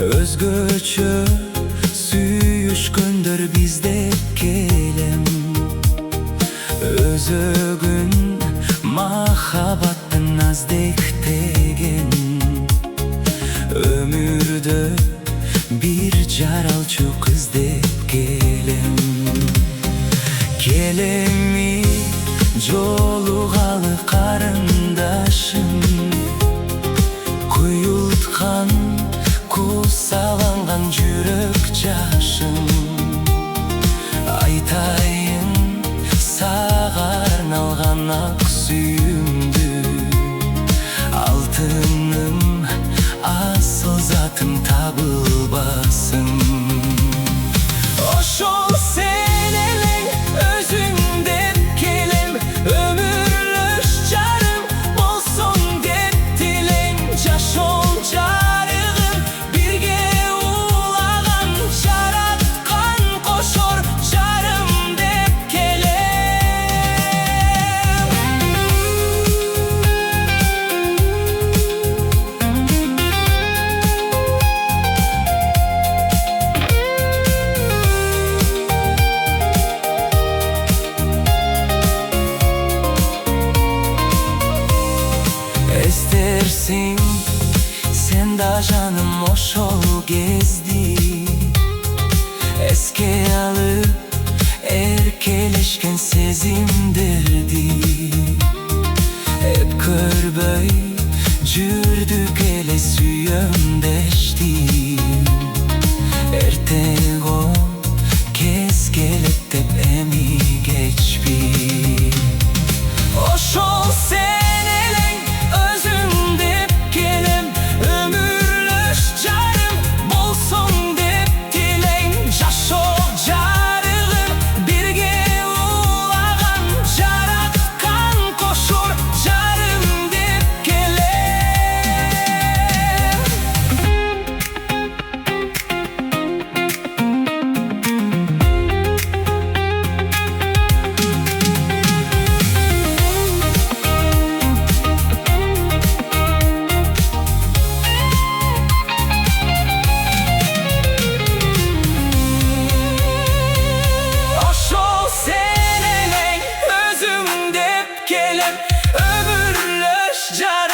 Özgöçö süyüşkündür bizde kelem. Özөгün mahabattın nazdek tegen. Ömürde bir jaralçı kız dep kelem. Kelemi jolugалы карындаşım, куйулткан кусаланган жүрөк жашым. Айтайын сага арналган ак сүйүмдү, алтыным асыл затым табылбасын. Ошол сен элең өзүң деп келем, өмүрлөш жарым болсоң деп тилең. Жашоо жарыгым бирге улаган, жараткан кошор жарым деп келем. Esтерсиң сен да жаным ошол кезди, эске алып эркелешкен сезимдерди. Эп көрбөй жүрдүк эле сүйөмдештик, эртең о кез келет деп эми кечпи. Ошол сен элең өзүң деп келем, өмүрлөш жарым болсоң деп тилең. Жашоо жарыгым бирге улаган, жараткан кошор жарым деп келем. Ошол сен элең өзүң деп келем, өмүрлөш жарым